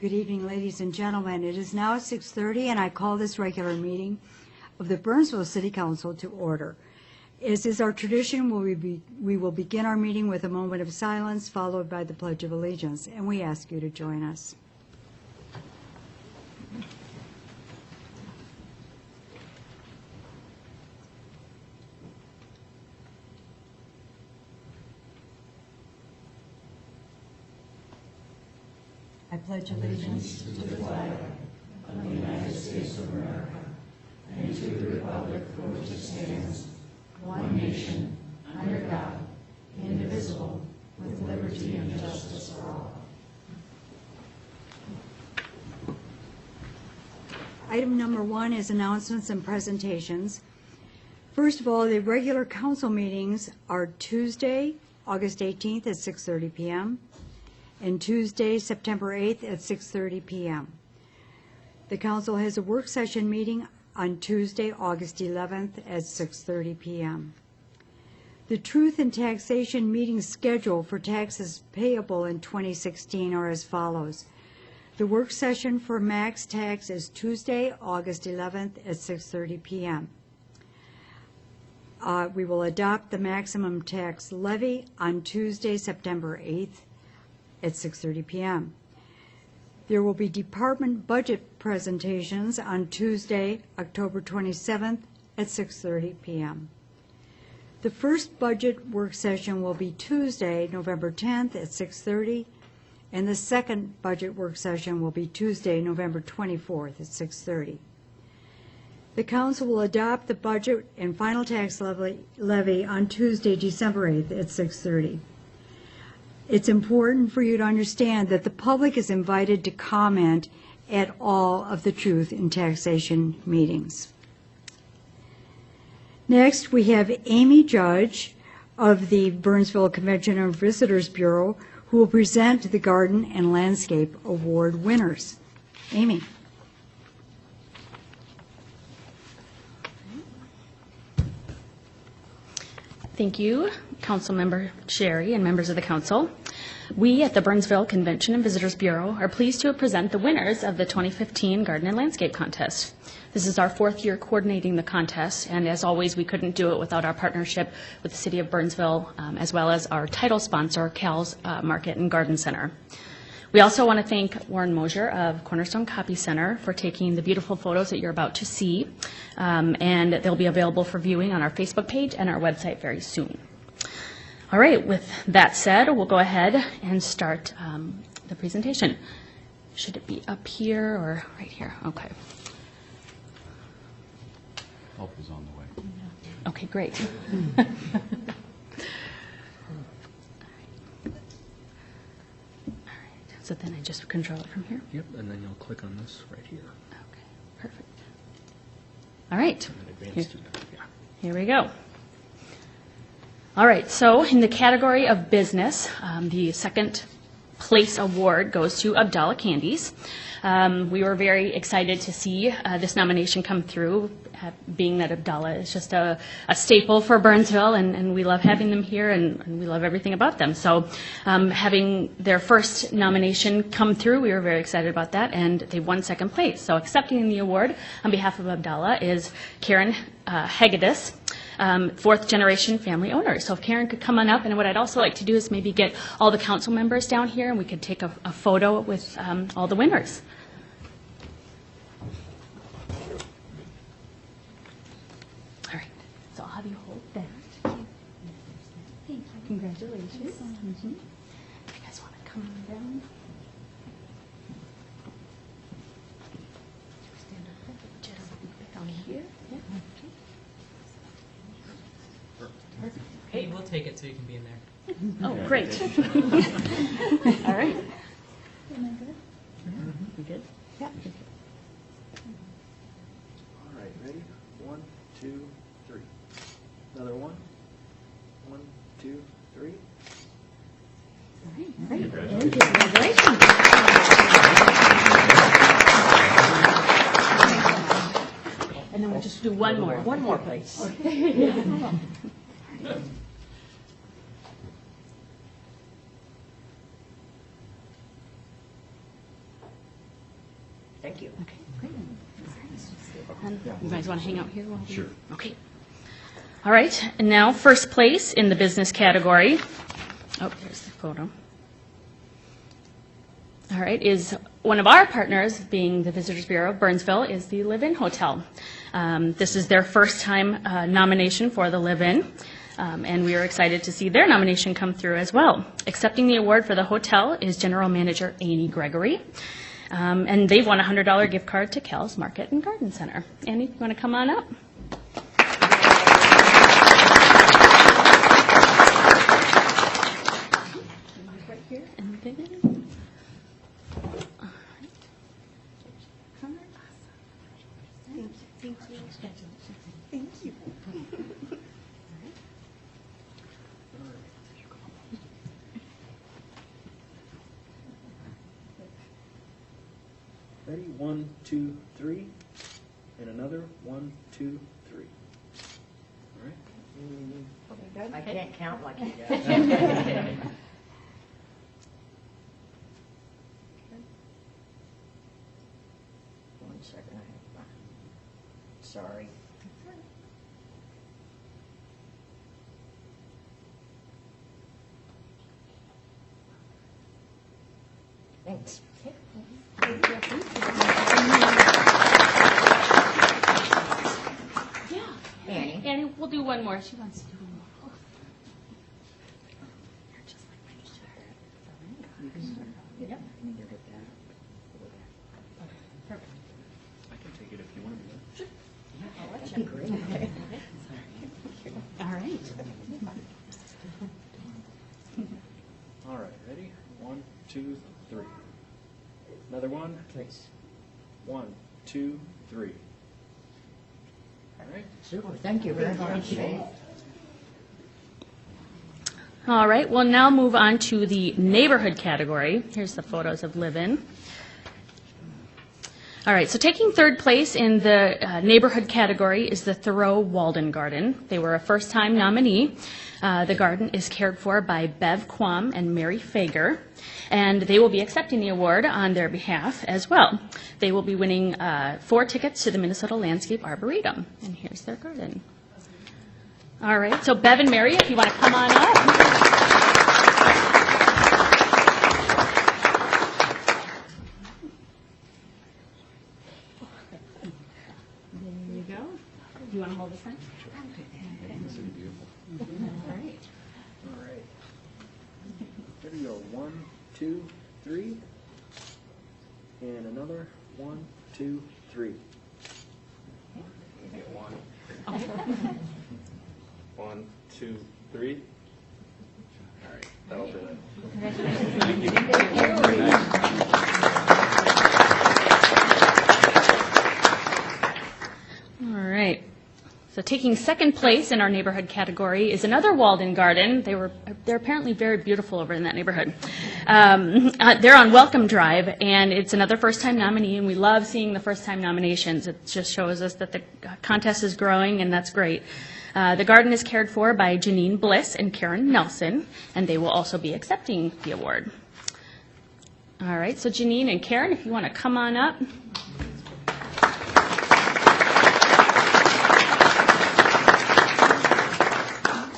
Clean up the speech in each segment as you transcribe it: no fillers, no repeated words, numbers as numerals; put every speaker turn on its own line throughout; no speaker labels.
Good evening, ladies and gentlemen. It is now 6:30, and I call this regular meeting of the Burnsville City Council to order. As is our tradition, we will begin our meeting with a moment of silence, followed by the Pledge of Allegiance, and we ask you to join us. I pledge allegiance to the flag of the United States of America and to the republic for which it stands, one nation, under God, indivisible, with liberty and justice for all. Item number 1 is announcements and presentations. First of all, the regular council meetings are Tuesday, August 18th at 6:30 p.m., and Tuesday, September 8th at 6:30 p.m. The council has a work session meeting on Tuesday, August 11th at 6:30 p.m. The Truth in Taxation meeting schedule for taxes payable in 2016 are as follows. The work session for max tax is Tuesday, August 11th at 6:30 p.m. We will adopt the maximum tax levy on Tuesday, September 8th at 6:30 p.m. There will be department budget presentations on Tuesday, October 27th at 6:30 p.m. The first budget work session will be Tuesday, November 10th at 6:30, and the second budget work session will be Tuesday, November 24th at 6:30. The council will adopt the budget and final tax levy on Tuesday, December 8th at 6:30. It's important for you to understand that the public is invited to comment at all of the Truth in Taxation meetings. Next, we have Amy Judge of the Burnsville Convention and Visitors Bureau, who will present the Garden and Landscape Award winners. Amy.
Thank you, Councilmember Sherry and members of the council. We at the Burnsville Convention and Visitors Bureau are pleased to present the winners of the 2015 Garden and Landscape Contest. This is our 4th year coordinating the contest, and as always, we couldn't do it without our partnership with the City of Burnsville, as well as our title sponsor, Cal's Market and Garden Center. We also want to thank Warren Mosier of Cornerstone Copy Center for taking the beautiful photos that you're about to see, and they'll be available for viewing on our Facebook page and our website very soon. All right, with that said, we'll go ahead and start the presentation. Should it be up here or right here? Okay.
Help is on the way.
Okay, great. So then I just control it from here?
Yep, and then you'll click on this right here.
Okay, perfect. All right.
Advanced to that, yeah.
Here we go. All right, so in the category of business, the second place award goes to Abdallah Candies. We were very excited to see this nomination come through, being that Abdallah is just a staple for Burnsville, and we love having them here, and we love everything about them. So having their first nomination come through, we were very excited about that, and they won second place. So accepting the award on behalf of Abdallah is Karen Hegedus, 4th generation family owner. So if Karen could come on up, and what I'd also like to do is maybe get all the council members down here, and we could take a photo with all the winners. All right, so I'll have you hold that. Thank you. Congratulations. If you guys want to come on down. Stand up just down here. Yeah.
Hey, we'll take it so you can be in there.
Oh, great. All right. Am I good? You good? Yeah.
All right, ready? 1, 2, 3. Another one. 1, 2, 3.
All right, great. Congratulations. And then we'll just do one more.
One more, please.
Okay.
Thank you.
Okay, great. And you guys want to hang out here? While we-
Sure.
Okay. All right, and now first place in the business category. Oh, there's the photo. All right, is one of our partners, being the Visitors Bureau of Burnsville, is the Live-In Hotel. This is their first time nomination for the Live-In, and we are excited to see their nomination come through as well. Accepting the award for the hotel is General Manager Annie Gregory, and they've won a $100 gift card to Cal's Market and Garden Center. Annie, you want to come on up? Right here, and then...
Ready? 1, 2, 3. And another 1, 2, 3. All right.
I can't count like you do. One second. Sorry. Thanks.
Yeah.
Annie.
Annie, we'll do one more. She wants to do one more.
I can take it if you want to do
That'd be great.
All right.
All right, ready? 1, 2, 3. Another one.
Please.
1, 2, 3. All right.
Super, thank you very much.
All right, we'll now move on to the neighborhood category. Here's the photos of Live-In. All right, so taking third place in the neighborhood category is the Thoreau Walden Garden. They were a first-time nominee. The garden is cared for by Bev Quam and Mary Fager, and they will be accepting the award on their behalf as well. They will be winning 4 tickets to the Minnesota Landscape Arboretum, and here's their garden. All right, so Bev and Mary, if you want to come on up. There you go. Do you want to hold this one?
This is beautiful.
All right.
All right. There we go. 1, 2, 3. And another 1, 2, 3. You get 1. 1, 2, 3. All right, that'll do it.
All right. So taking second place in our neighborhood category is another Walden Garden. They're apparently very beautiful over in that neighborhood. They're on Welcome Drive, and it's another first-time nominee, and we love seeing the first-time nominations. It just shows us that the contest is growing, and that's great. The garden is cared for by Janine Bliss and Karen Nelson, and they will also be accepting the award. All right, so Janine and Karen, if you want to come on up.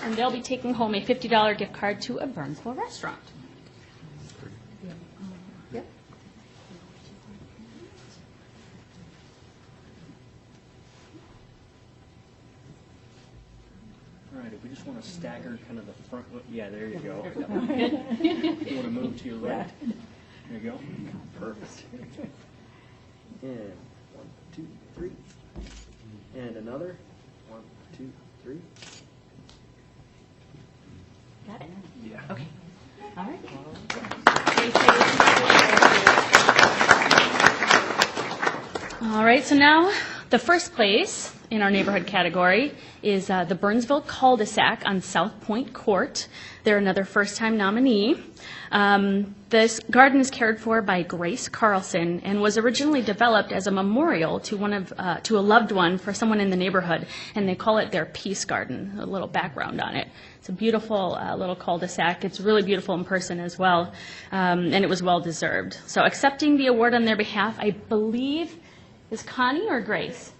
And they'll be taking home a $50 gift card to a Burnsville restaurant.
Yep.
All right, if we just want to stagger kind of the front, yeah, there you go. You want to move to your right? There you go. Perfect. And 1, 2, 3. And another 1, 2, 3.
Got it?
Yeah.
Okay. All right. All right, so now the first place in our neighborhood category is the Burnsville Cul-de-sac on South Point Court. They're another first-time nominee. This garden is cared for by Grace Carlson and was originally developed as a memorial to to a loved one for someone in the neighborhood, and they call it their Peace Garden. A little background on it. It's a beautiful little cul-de-sac. It's really beautiful in person as well, and it was well deserved. So accepting the award on their behalf, I believe, is Connie or Grace?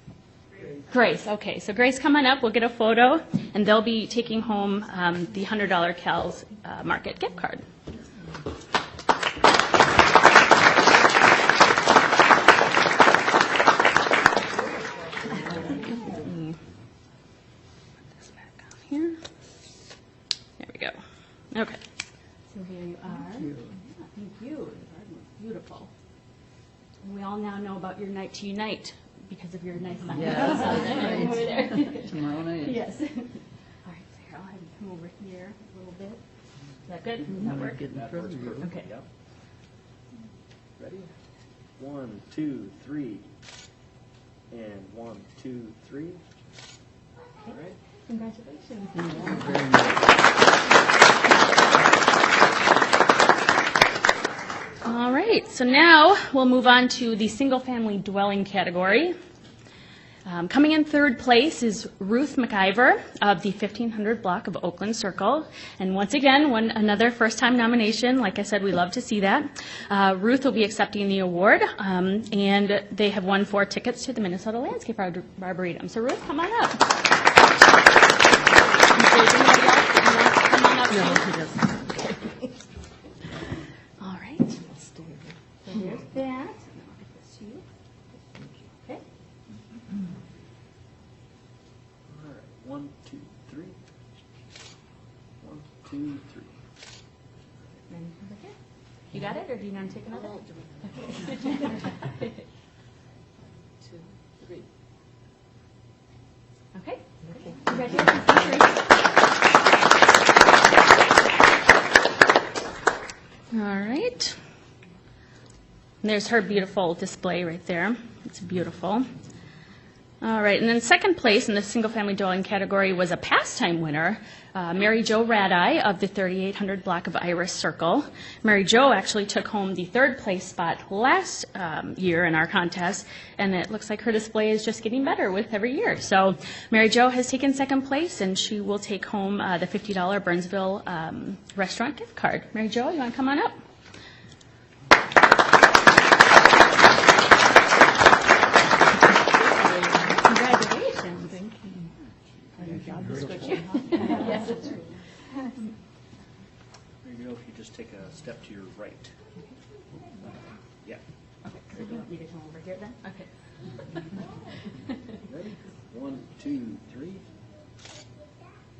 Grace, okay. So Grace, come on up. We'll get a photo, and they'll be taking home the $100 Cal's Market gift card. Put this back on here. There we go. Okay. So here you are. Thank you. Thank you. The garden looks beautiful. And we all now know about your night to unite because of your nice sign.
Yes, that's
Over there.
Tomorrow night.
Yes. All right, so here, I'll have you come over here a little bit. Is that good? Does that work?
That works perfect.
Okay.
Yep. Ready? 1, 2, 3. And 1, 2, 3. All right.
Congratulations. All right, so now we'll move on to the single-family dwelling category. Coming in third place is Ruth McIver of the 1500 block of Oakland Circle. And once again, another first-time nomination. Like I said, we love to see that. Ruth will be accepting the award, and they have won 4 tickets to the Minnesota Landscape Arboretum. So Ruth, come on up. Is there anybody else that wants to come on up?
No, he doesn't.
All right. So here's that. And I'll give this to you. Okay.
All right. 1, 2, 3. 1, 2, 3.
Then over here. You got it, or do you want to take another?
2, 3.
Okay. Congratulations. All right. And there's her beautiful display right there. It's beautiful. All right, and then second place in the single-family dwelling category was a pastime winner, Mary Jo Radai of the 3800 block of Iris Circle. Mary Jo actually took home the third place spot last year in our contest, and it looks like her display is just getting better with every year. So Mary Jo has taken second place, and she will take home the $50 Burnsville restaurant gift card. Mary Jo, you want to come on up? Congratulations. Thank you. Job description. Yes, it's true.
There you go. If you just take a step to your right. Yeah.
Okay, so you want me to come over here then? Okay.
Ready? 1, 2, 3.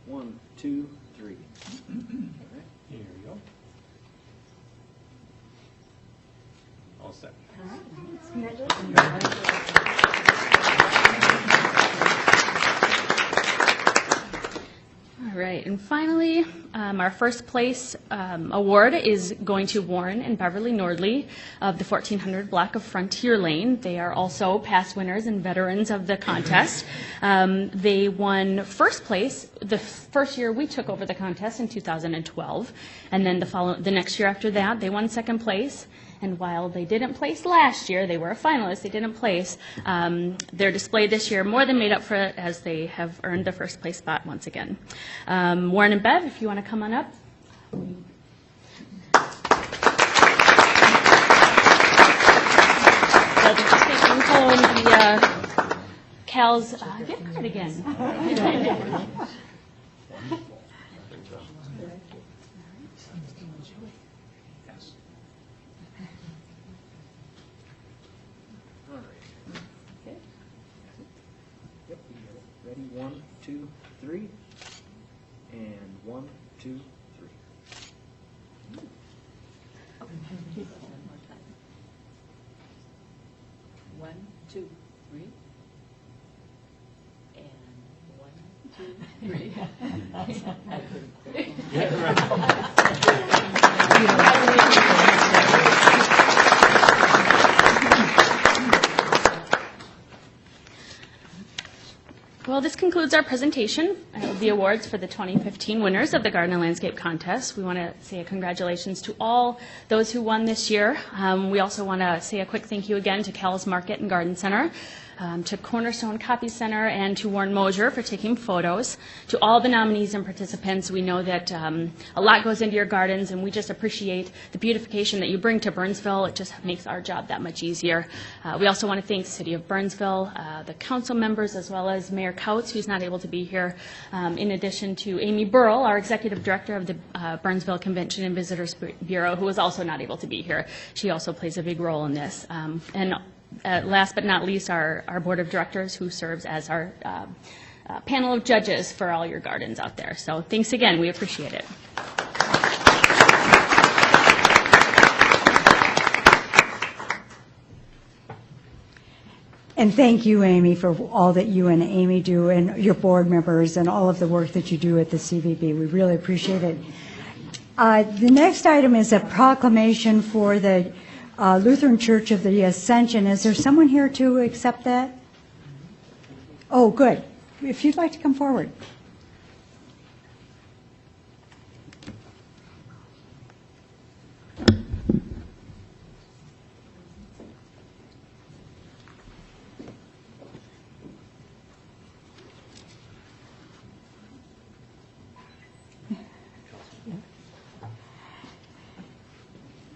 1, 2, 3. All right.
Here you go. All set.
All right, congratulations. All right, and finally, our first place award is going to Warren and Beverly Nordley of the 1400 block of Frontier Lane. They are also past winners and veterans of the contest. They won first place the first year we took over the contest in 2012, and then the next year after that, they won second place. And while they didn't place last year, they were a finalist, they didn't place, their display this year more than made up for it as they have earned the first place spot once again. Warren and Bev, if you want to come on up. They'll be taking home the Cal's gift card again.
All right. Yep, you got it. Ready? 1, 2, 3. And 1, 2, 3.
1, 2, 3. And 1, 2, 3.
this concludes our presentation of the awards for the 2015 winners of the Garden and Landscape Contest. We want to say a congratulations to all those who won this year. We also want to say a quick thank you again to Cal's Market and Garden Center, to Cornerstone Copy Center, and to Warren Mosier for taking photos. To all the nominees and participants, we know that a lot goes into your gardens, and we just appreciate the beautification that you bring to Burnsville. It just makes our job that much easier. We also want to thank the City of Burnsville, the council members, as well as Mayor Couts, who's not able to be here, in addition to Amy Burrell, our Executive Director of the Burnsville Convention and Visitors Bureau, who is also not able to be here. She also plays a big role in this. And last but not least, our Board of Directors, who serves as our panel of judges for all your gardens out there. So thanks again. We appreciate it.
And thank you, Amy, for all that you and Amy do, and your board members, and all of the work that you do at the CVB. We really appreciate it. The next item is a proclamation for the Lutheran Church of the Ascension. Is there someone here to accept that? Oh, good. If you'd like to come forward.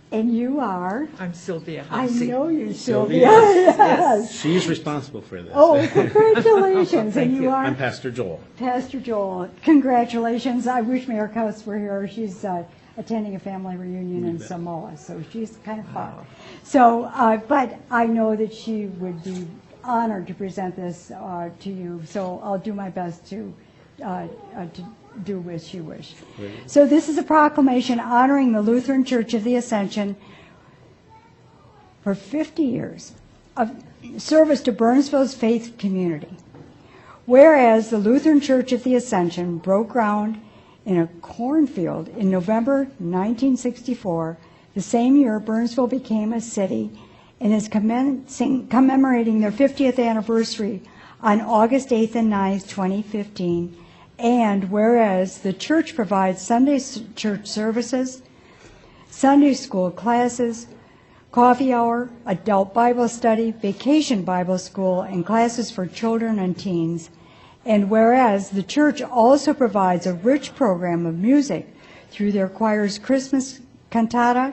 And you are?
I'm Sylvia
I
Hussey.
know you,
Sylvia.
Sylvia. Yes.
She's responsible for this.
Oh, congratulations.
Thank
And you
you.
are?
I'm Pastor Joel.
Pastor Joel. Congratulations. I wish Mayor Coates were here. She's attending a family reunion in Samoa, so she's kind of far. So, but I know that she would be honored to present this to you, so I'll do my best to do as you wish. So this is a proclamation honoring the Lutheran Church of the Ascension for 50 years of service to Burnsville's faith community. Whereas the Lutheran Church of the Ascension broke ground in a cornfield in November 1964, the same year Burnsville became a city, and is commemorating their 50th anniversary on August 8th and 9th, 2015. And whereas the church provides Sunday church services, Sunday school classes, coffee hour, adult Bible study, vacation Bible school, and classes for children and teens. And whereas the church also provides a rich program of music through their choir's Christmas cantata,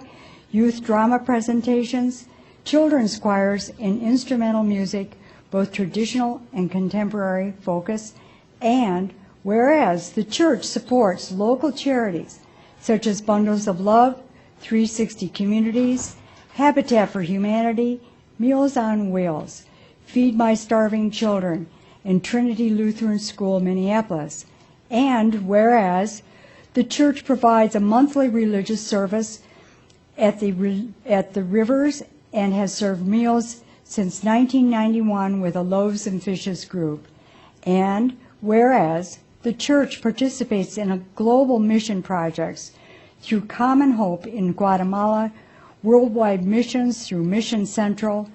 youth drama presentations, children's choirs, and instrumental music, both traditional and contemporary focus. And whereas the church supports local charities such as Bundles of Love, 360 Communities, Habitat for Humanity, Meals on Wheels, Feed My Starving Children, and Trinity Lutheran School, Minneapolis. And whereas the church provides a monthly religious service at the Rivers and has served meals since 1991 with a Loaves and Fishes group. And whereas the church participates in global mission projects through Common Hope in Guatemala, worldwide missions through Mission Central,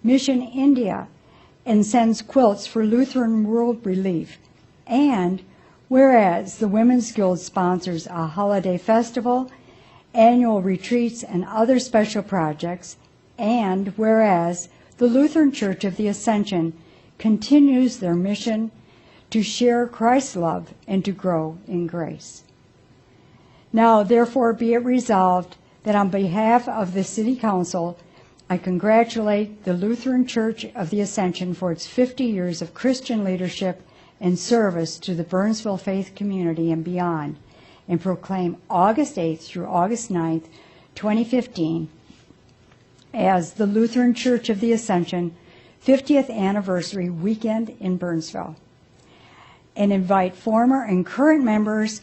Mission India, and sends quilts for Lutheran World Relief. And whereas the Women's Guild sponsors a holiday festival, annual retreats, and other special projects. And whereas the Lutheran Church of the Ascension continues their mission to share Christ's love and to grow in grace. Now, therefore, be it resolved that on behalf of the City Council, I congratulate the Lutheran Church of the Ascension for its 50 years of Christian leadership and service to the Burnsville faith community and beyond, and proclaim August 8th through August 9th, 2015, as the Lutheran Church of the Ascension 50th Anniversary Weekend in Burnsville, and invite former and current members,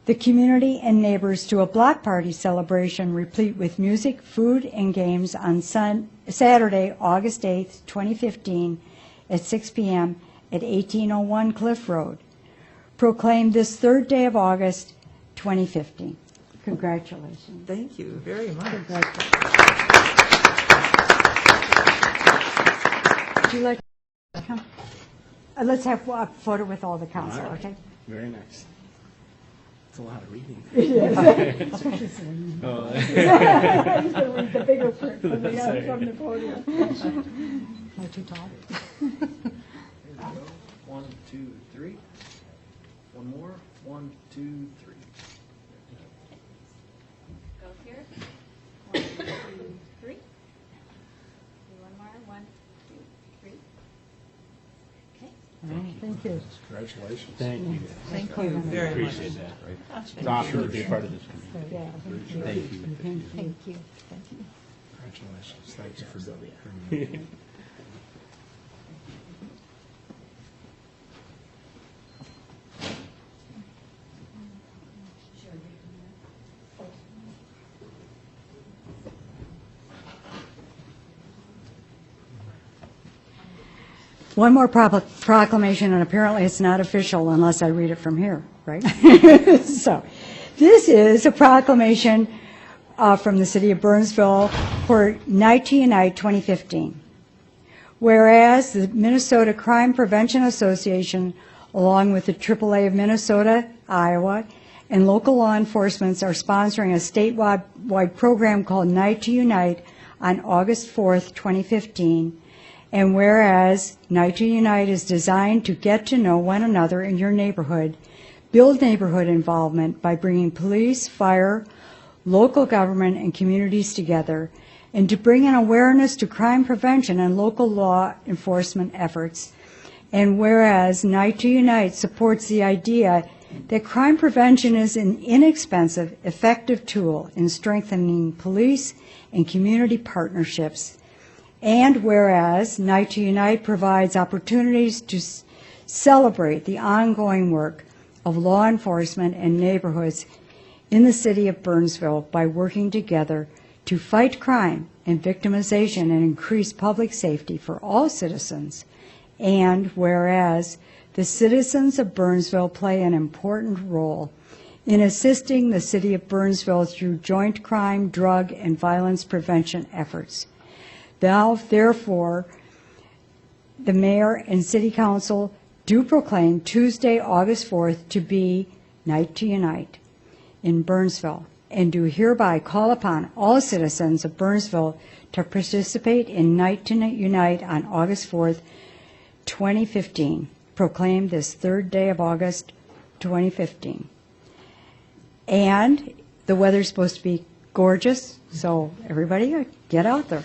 the community, and neighbors to a block party celebration replete with music, food, and games on Saturday, August 8th, 2015, at 6 p.m. at 1801 Cliff Road. Proclaimed this third day of August, 2015. Congratulations.
Thank you very much.
Congratulations. Would you like to come? Let's have a photo with all the council,
All right.
okay?
Very nice. It's a lot of reading.
Especially Celine.
Oh,
He's going to read the bigger print from
Sorry.
from the podium. Not too tall.
There we go. 1, 2, 3. One more. 1, 2, 3.
Go here. 1, 2, 3. Do one more. 1, 2, 3. Okay.
Thank you.
Congratulations. Thank you.
Thank you very much.
Appreciate that. It's awesome to be a part of this community.
Yeah,
Thank you.
Thank you. Thank you.
Congratulations. Thank you for doing it.
One more proclamation, and apparently it's not official unless I read it from here, right? So, this is a proclamation from the city of Burnsville for Night to Unite 2015. Whereas the Minnesota Crime Prevention Association, along with the AAA of Minnesota, Iowa, and local law enforcement are sponsoring a statewide program called Night to Unite on August 4th, 2015. And whereas Night to Unite is designed to get to know one another in your neighborhood, build neighborhood involvement by bringing police, fire, local government, and communities together, and to bring an awareness to crime prevention and local law enforcement efforts. And whereas Night to Unite supports the idea that crime prevention is an inexpensive, effective tool in strengthening police and community partnerships. And whereas Night to Unite provides opportunities to celebrate the ongoing work of law enforcement and neighborhoods in the city of Burnsville by working together to fight crime and victimization and increase public safety for all citizens. And whereas the citizens of Burnsville play an important role in assisting the city of Burnsville through joint crime, drug, and violence prevention efforts. Now, therefore, the mayor and city council do proclaim Tuesday, August 4th to be Night to Unite in Burnsville, and do hereby call upon all citizens of Burnsville to participate in Night to Unite on August 4th, 2015, proclaimed this third day of August 2015. And the weather's supposed to be gorgeous, so everybody get out there.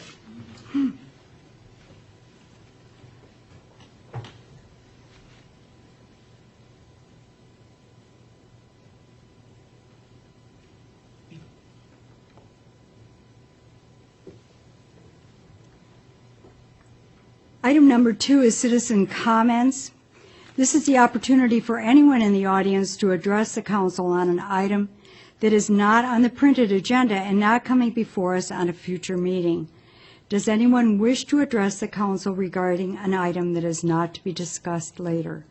Item number 2 is citizen comments. This is the opportunity for anyone in the audience to address the council on an item that is not on the printed agenda and not coming before us on a future meeting. Does anyone wish to address the council regarding an item that is not to be discussed later?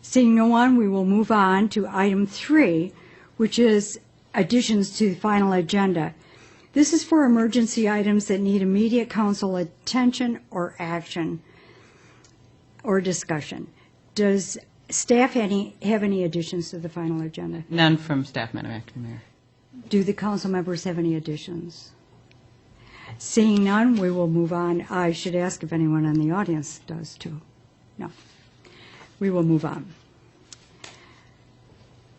Seeing no one, we will move on to item 3, which is additions to the final agenda. This is for emergency items that need immediate council attention or action or discussion. Does staff have any additions to the final agenda?
None from staff, Madam Acting Mayor.
Do the council members have any additions? Seeing none, we will move on. I should ask if anyone in the audience does too. No. We will move on.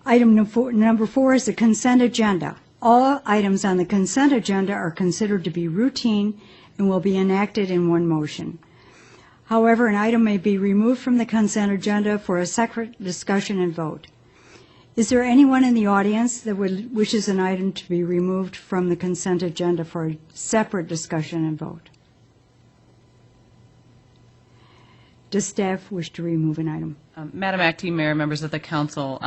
Item number 4 is the consent agenda. All items on the consent agenda are considered to be routine and will be enacted in one motion. However, an item may be removed from the consent agenda for a separate discussion and vote. Is there anyone in the audience that wishes an item to be removed from the consent agenda for a separate discussion and vote? Does staff wish to remove an item?
Madam Acting Mayor, members of the council,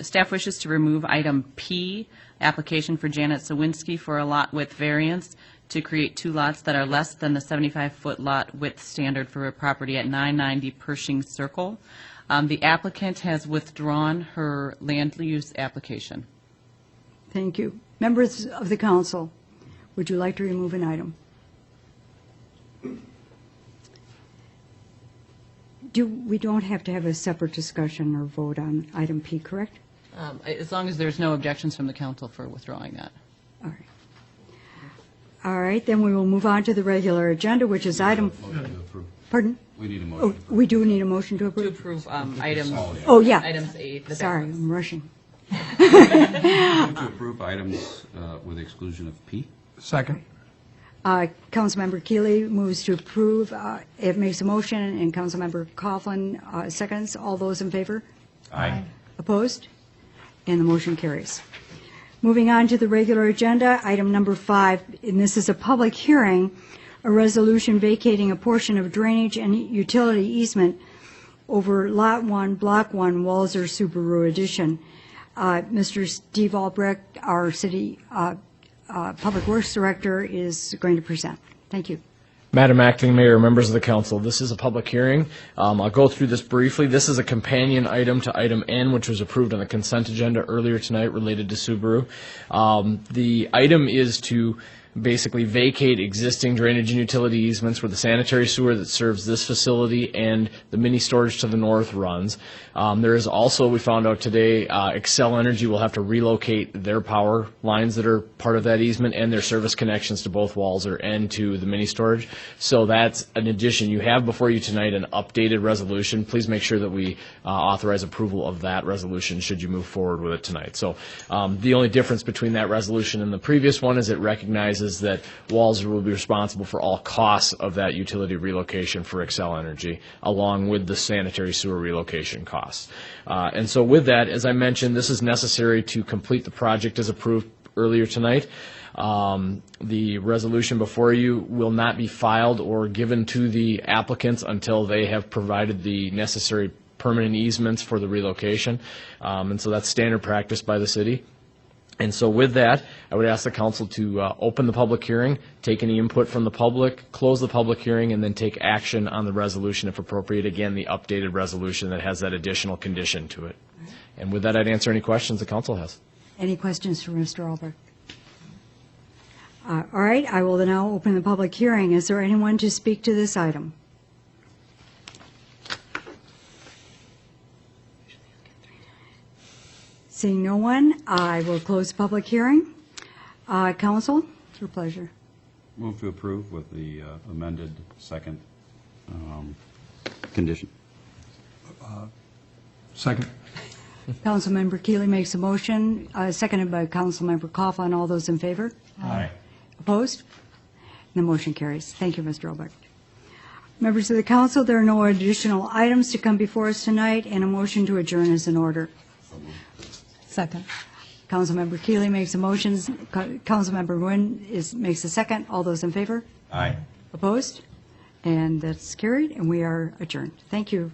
staff wishes to remove item P, application for Janet Sawinski for a lot width variance to create 2 lots that are less than the 75-foot lot width standard for a property at 990 Pershing Circle. The applicant has withdrawn her land use application.
Thank you. Members of the council, would you like to remove an item? We don't have to have a separate discussion or vote on item P, correct?
As long as there's no objections from the council for withdrawing that.
All right. All right, then we will move on to the regular agenda, which is item,
Motion to approve.
pardon?
We need a
Oh,
motion.
we do need a motion to
To
approve?
approve items,
Oh, yeah.
items A, the
Sorry,
balance.
I'm rushing.
Move to approve items with the exclusion of P.
Second.
Councilmember Keeley moves to approve. It makes a motion, and Councilmember Coughlin seconds. All those in favor?
Aye.
Opposed? And the motion carries. Moving on to the regular agenda, item number 5, and this is a public hearing, a resolution vacating a portion of drainage and utility easement over Lot 1, Block 1, Walzer Subaru Edition. Mr. Steve Albrecht, our city Public Works Director, is going to present. Thank you.
Madam Acting Mayor, members of the council, this is a public hearing. I'll go through this briefly. This is a companion item to item N, which was approved on the consent agenda earlier tonight related to Subaru. The item is to basically vacate existing drainage and utility easements where the sanitary sewer that serves this facility and the mini storage to the north runs. There is also, we found out today, Xcel Energy will have to relocate their power lines that are part of that easement and their service connections to both Walzer and to the mini storage. So that's an addition. You have before you tonight an updated resolution. Please make sure that we authorize approval of that resolution should you move forward with it tonight. So the only difference between that resolution and the previous one is it recognizes that Walzer will be responsible for all costs of that utility relocation for Xcel Energy, along with the sanitary sewer relocation costs. And so with that, as I mentioned, this is necessary to complete the project as approved earlier tonight. The resolution before you will not be filed or given to the applicants until they have provided the necessary permanent easements for the relocation. And so that's standard practice by the city. And so with that, I would ask the council to open the public hearing, take any input from the public, close the public hearing, and then take action on the resolution if appropriate. Again, the updated resolution that has that additional condition to it. And with that, I'd answer any questions the council has.
Any questions for Mr. Albrecht? All right, I will now open the public hearing. Is there anyone to speak to this item? Seeing no one, I will close the public hearing. Council, it's your pleasure.
Move to approve with the amended second condition.
Second.
Councilmember Keeley makes a motion, seconded by Councilmember Coughlin. All those in favor?
Aye.
Opposed? The motion carries. Thank you, Mr. Albrecht. Members of the council, there are no additional items to come before us tonight, and a motion to adjourn is in order.
Second.
Councilmember Keeley makes a motion. Councilmember Nguyen makes a second. All those in favor?
Aye.
Opposed? And that's carried, and we are adjourned. Thank you.